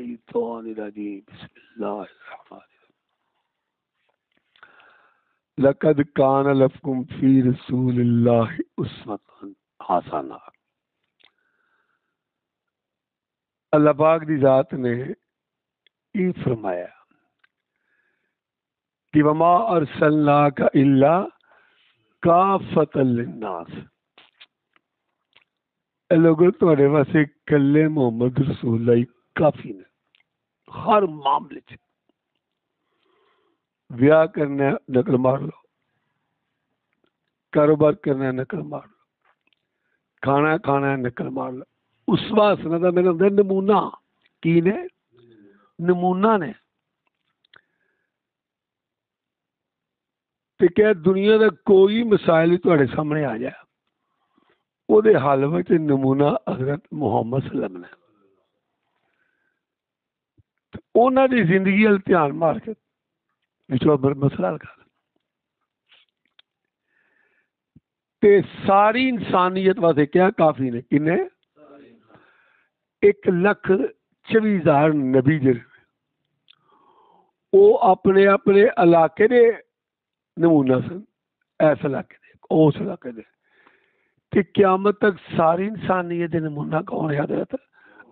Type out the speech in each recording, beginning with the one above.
الشیطان الرجیم بسم اللہ الرحمن الرحیم لقد کان لکم فی رسول اللہ اسوۃ حسنہ۔ اللہ پاک دی ذات نے یہ فرمایا کہ وما ارسلناک الا کافۃ للناس، اے لوگوں تھوڑے واسطے کلے محمد رسول اللہ کافی نے ہر معاملے چ۔ بیاہ کرنا ہے نقل مار لو، کاروبار کرنا ہے نقل مار لو، کھانا ہے نقل مار لو۔ اسوہ حسنہ دا میرا ہوتا ہے نمونہ۔ کی نے؟ نمونہ نے۔ تے کیا دنیا دا کوئی مسائل تھوڑے سامنے آ جائے وہ دے حل وچ نمونہ حضرت محمد صلی اللہ علیہ وسلم نے۔ انہاں دی زندگی ال دھیان مار کے وچوں مسئلہ حل کر تے ساری انسانیت واسطے کیا کافی نے؟ کنے؟ 1,24,000 نبی جڑے وہ اپنے اپنے علاقے دے نمونہ سن، ایس علاقے دے اس علاقے دے، کہ قیامت تک ساری انسانیت دے نمونہ کون ہے؟ حضرت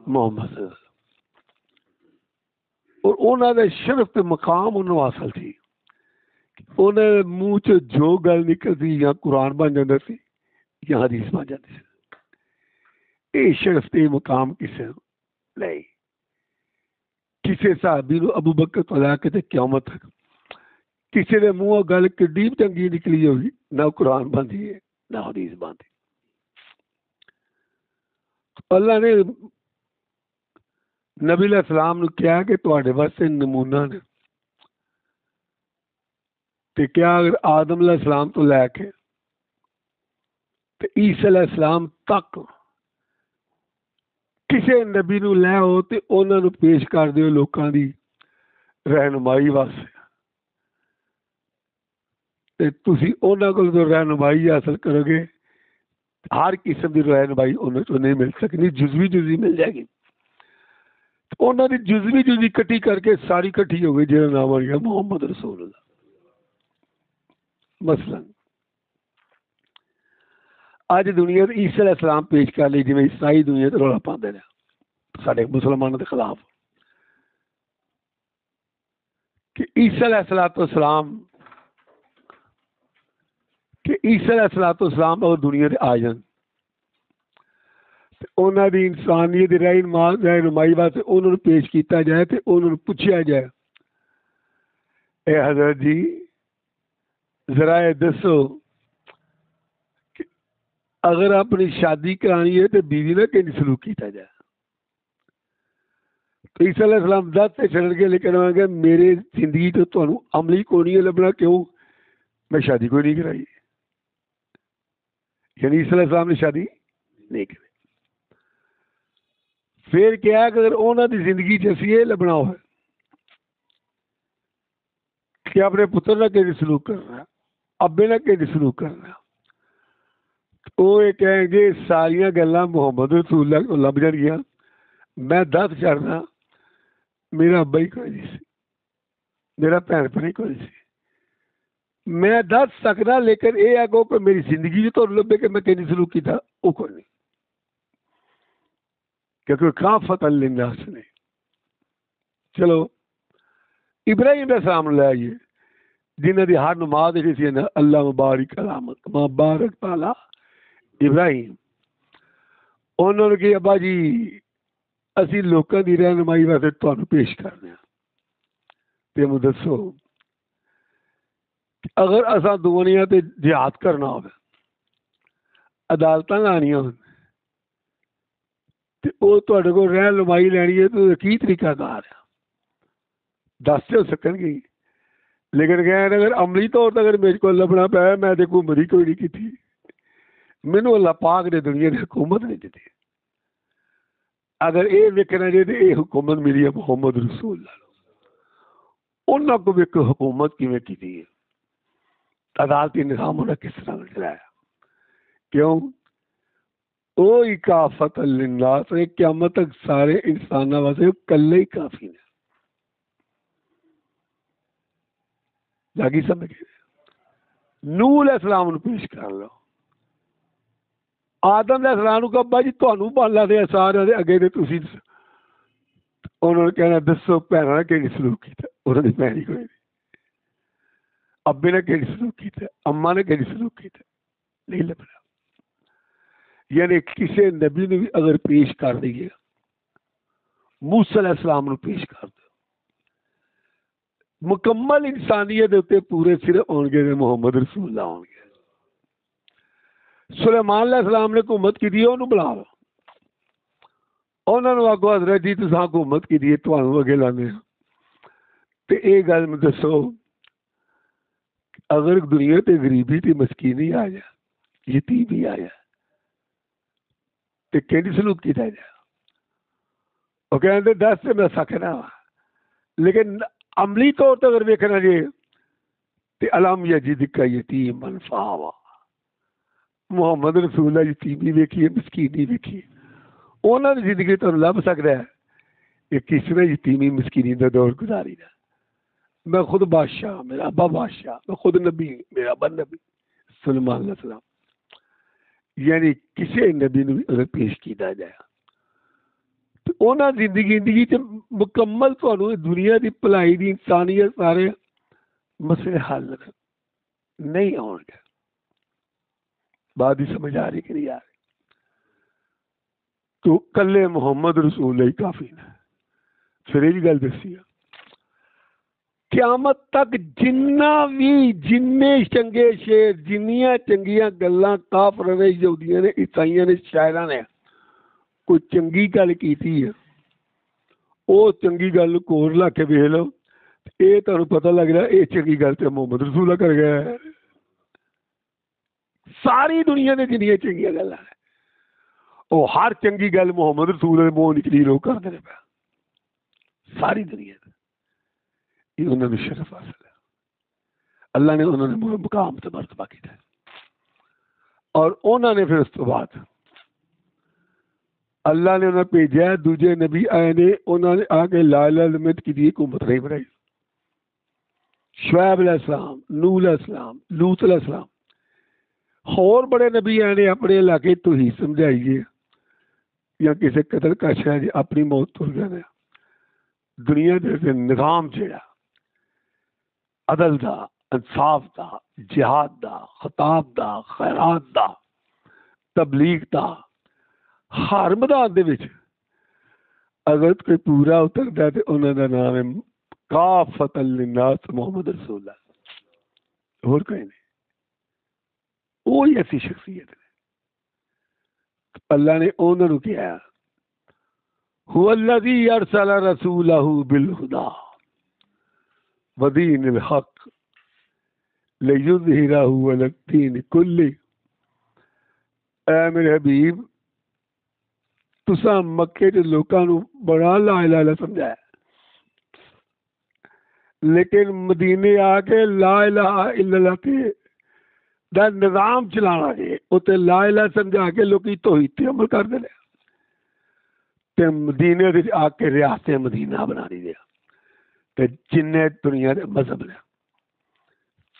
محمد صلی اللہ علیہ وسلم۔ اور انہوں نے شرف تے مقام انہوں حاصل تھی، انہیں منہ چ جو گل نکلتی یا قرآن بن جاتا سی یا حدیث بن جاتی سی۔ یہ شرف تے مقام کسے نہیں، کسے صحابی نو ابو بکر تو لے کے قیامت تک کسی نے منہ گل کڈی چنگی نکلی ہوگی، نہ قرآن بنتی ہے نہ حدیث بنتی۔ اللہ نے نبی علیہ السلام نے کیا کہ تواڈے واسطے نمونہ نے۔ تے کیا اگر آدم علیہ السلام تو لے کے تے عیسی علیہ السلام تک کسی نبی نو لے ہو تے انہاں نو پیش کر دیو لوکاں دی رہنمائی واسطے، تے تسی انہاں کول تو رہنمائی حاصل کرو گے، ہر قسم دی رہنمائی انہاں تو نہیں مل سکنی، جزوی مل جائے گی۔ انہاں دی جزوی کٹھی کر کے ساری کٹھی ہو گئی جہاں نام آ گیا محمد رسول اللہ۔ مثلا اج دنیا عیسی علیہ السلام پیش کر لی، جی عیسائی دنیا تے رولا پاندے نے سارے مسلمانوں کے خلاف کہ عیسی علیہ السلام اگر دنیا تے آ جان انہوں دی انسانیت رہنمائی واسطے انہوں نے پیش کیتا جائے تے انہوں نے پوچھا جائے اے حضرت جی ذرا یہ دسو کہ اگر اپنی شادی کرانی ہے تو بیوی نہ کہیں سلوک کیتا جائے؟ تو عیسی علیہ السلام دس سے چڑھ کے لیکن گے میرے زندگی تو تمہیں عملی کو نہیں لبنا، کیوں؟ میں شادی کوئی نہیں کرائی۔ یعنی عیسی علیہ السلام نے شادی نہیں کرائی۔ پھر کیا کہ اگر انہوں دی زندگی چی یہ لبنا ہو کہ اپنے پتر نہ کہیں سلوک کرنا، ابے نہ کہیں سلوک کرنا، وہ یہ کہیں گے ساریا گلاں محمد رسول اللہ کو لب جان گیا، میں دس چڑھنا میرا ابا ہی کوئی نہیں سی، میرا بھن بھائی کوئی سی، میں دس سکتا لیکن یہ آگو کہ میری زندگی تو لبے کہ میں کہیں سلوک کیتا وہ کوئی نہیں، کیونکہ کافۃ للناس نے۔ چلو ابراہیم علیہ السلام لے آئیے جنہ دی ہر نماز سی نا اللہ مبارک علامت مبارک تعالی ابراہیم، انہوں نے کہ ابا جی اسی لوکاں دی رہنمائی واسطے تانوں پیش کرنے تے مجھے دسو اگر اساں دنیا تے جہاد کرنا ہو عدالتاں لانیاں ہو تے او تواڈے کول رہنمائی لینی ہے تو کی طریقہ کار ہے دس تے ہو سکن گی، لیکن کہ اگر عملی طور پر اگر میرے کو لبنا پیا میں تے حکومت ہی کوئی نہیں کی تھی، مینوں اللہ پاک نے دنیا کی حکومت نہیں دیتی۔ اگر یہ ویکنا جائے تو یہ حکومت ملی ہے محمد رسول اللہ، انہوں کو بھی ایک حکومت کیویں کی ہے، عدالتی نظام انہیں کس طرح چلایا، کیوں؟ وہی کافت للناس ہے، قیامت تک سارے انسانوں واسطے کلے ہی کافی نے. لگی سمجھ؟ نوح علیہ السلام نو پیش کر لو. آدم علیہ السلام نو کہا جی تانوں بن لا دے سارے دے اگے تے تسی. انہوں نے کہنا دسو بھੈਣਾਂ نے کہڑی سلوک کیتا؟ انہوں نے بھੈਣ کوئی نہیں. ابے نے کہڑی سلوک کیتا؟ اما نے کہڑی سلوک کیتا؟ نہیں لبنا. یعنی کسی نبی نے بھی اگر پیش کر دیے، موسیٰ علیہ السلام نو پیش کر دو، مکمل انسانیت اتنے پورے سر آن گے محمد رسول اللہ آن گے. سلیمان علیہ السلام نے حکومت کی دی، انہوں بلا لو، انہوں نے آگو حضرت جی تساں حکومت کی دی تانوں اگے لانے. تے اے گل میں دسو اگر دنیا تے غریبی تے مسکینی آ جائے، یتیمی آ جائے تے کیڑی سلوک کیتا جائے؟ وہ کہتے دس سے میں سکھنا وا، لیکن عملی طور تے اگر ویکھنا جی تے الم یجدک یتیما فآویٰ. محمد رسول اللہ یتیمی ویکھی، مسکینی ویکھی، انہوں نے زندگی تو لب سکتا ہے کہ کس نے یتیمی مسکینی کا دور گزاری دا. میں خود بادشاہ، میرا ابا بادشاہ، میں خود نبی، میرا ابا نبی. سلیمان علیہ السلام یعنی کسی نبی نے اگر پیش کیتا جائے تو انہاں زندگی مکمل تھانوں دنیا دی بھلائی دی انسانیت سارے مسئلے حل نہیں آن گے. بات ہی سمجھ آ رہی کہ نہیں آ رہی؟ تو کلے محمد رسول اللہ کافی نے. پھر یہ گل دسی قیامت تک جنے چنگے شیر، جنیاں چنگیاں گلاں کافر نے، یہودیاں نے، عیسائیاں نے، شاعراں نے کوئی چنگی گل کیتی ہے، وہ چنگی گل کور لا کے ویکھ لو، یہ تمہیں پتہ لگ رہا یہ چنگی گل تے محمد رسول اللہ کر گیا ہے. ساری دنیا نے جنیاں چنگیاں گلاں ہیں وہ ہر چنگی گل محمد رسول اللہ منہ نکلی لوگ کرتے پہ. ساری دنیا یہ انہوں نے شرف حاصل ہے، اللہ نے انہوں نے مقام سے مرتبہ کیا. اور انہوں نے پھر اس تو بعد اللہ نے انہیں بھیجا، دوجے نبی آئے نے، انہوں نے آ کے لا الہ الا اللہ کی دی حکومت نہیں بنائی. شعیب علیہ السلام، نوح علیہ السلام، لوط علیہ السلام، اور بڑے نبی آئے نے اپنے علاقے تو ہی سمجھائیے یا کسی قتل کا شاید اپنی موت تر گئے. دنیا دے نظام جڑا عدل دا، انصاف دا، جہاد دا، خطاب دا، خیرات دا، تبلیغ دا، ہر میدان دے وچ اگر کوئی پورا اترتا ہے تو انہوں کا نام ہے کافت للناس محمد رسول اللہ. اور کوئی نہیں. وہی ایسی شخصیت ہے. اللہ نے انہوں نے کیا هو الذی ارسل رسولہ بالہدی ودین الحق لیظہرہ علی الدین کلہ. اے میرے حبیب تساں مکے کے لوکاں نو بڑا لا الہ الا سمجھایا، لیکن مدینے آ کے لا الہ الا اللہ کے دا نظام چلانا جی اتنے لا الہ سمجھا کے لوگ توحید تے عمل کر دے تے مدینے دے آ کے ریاست مدینہ بنا دی دیا. تے جنے دنیا دے مذہب نے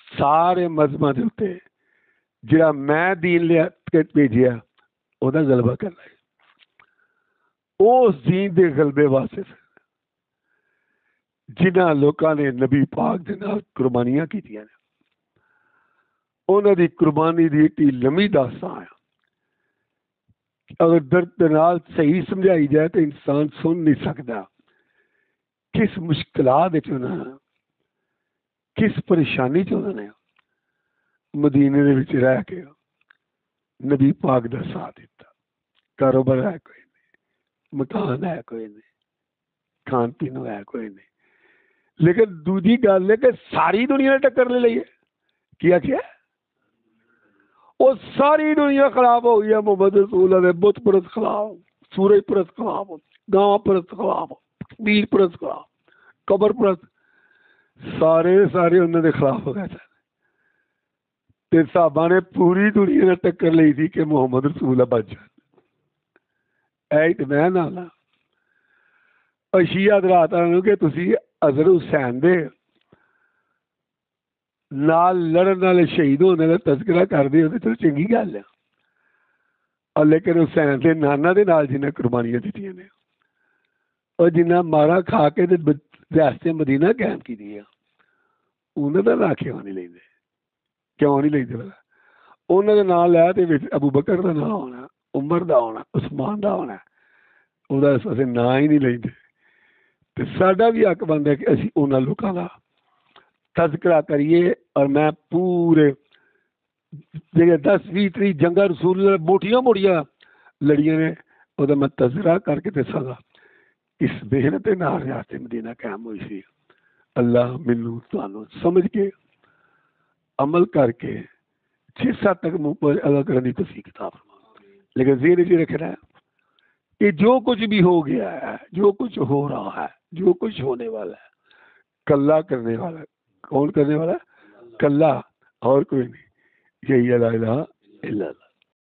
سارے مذہباں دے اوتے جڑا میں دین لیا کے بھیجیا او دا غلبہ کرنا ہے. اس دین دے غلبے واسطے جنہاں لوکاں نے نبی پاک دے نال قربانیاں کیتیاں نے انہاں دی قربانی دی ایک لمبی داستان ہے. اگر درد نال صحیح سمجھائی جائے تو انسان سن نہیں سکتا کس مشکلات کس پریشانی نے مدینے دے وچ رہ کے نبی پاک دا ساتھ دیتا. کاروبار ہے کوئی نہیں، مکان ہے کوئی نہیں، کھان پین ہے کوئی نہیں، لیکن دوسری گل ہے کہ ساری دنیا نے ٹکر لے لئی ہے. کیا وہ ساری دنیا خراب ہو گئی ہے محمد رسول اللہ بت پرست خلاف، سورج پرست خلاف، گاں پرست خلاف، پیر پرست خلاف، قبر پرست، سارے انہوں نے خلاف ہو گئے. تے صحابہ نے پوری دنیا نے ٹکر لی تھی کہ محمد رسول اللہ بچ جائے. اے تو میں نہ اور شیعہ حضرات آنو کہ تسی حضرت حسین دے نال لڑن والے شہید ہونے کا تذکرہ کر دے تو چلو چنگی گل ہے، اور لیکن حسین دے نانا دے نال جنہیں قربانیاں دیتیاں نے اور جنہیں مارا کھا کے ریاست مدینہ قائم کی دی انہوں کا نام کیوں نہیں لیندے؟ کیوں نہیں لیندے بلا؟ انہوں نے نام لیا تو ابو بکر کا نام ہونا، عمر دا ہونا، عثمان دا ہونا، وہ نام ہی نہیں لیندے۔ تو ساڈا بھی حق بنتا ہے کہ اسی انہوں لوگوں کا تذکرہ کریے، اور میں پورے جگہ 10-20-30 جنگا رسول اللہ موٹیاں موٹیاں لڑیاں نے وہ میں تذکرہ کر کے دساں گا اس محنت نال ریاست مدینہ قائم ہوئی سی۔ اللہ مینوں تانوں سمجھ کے عمل کر کے 6-7 تک منہ پر ادا کرنے کی توفیق عطا فرمائے۔ لیکن ذہن میں رکھنا ہے کہ جو کچھ بھی ہو گیا ہے، جو کچھ ہو رہا ہے، جو کچھ ہونے والا ہے، کلّا کرنے والا ہے۔ کون کرنے والا ہے؟ کلّا، اور کوئی نہیں۔ یہی لا الہ الا اللہ۔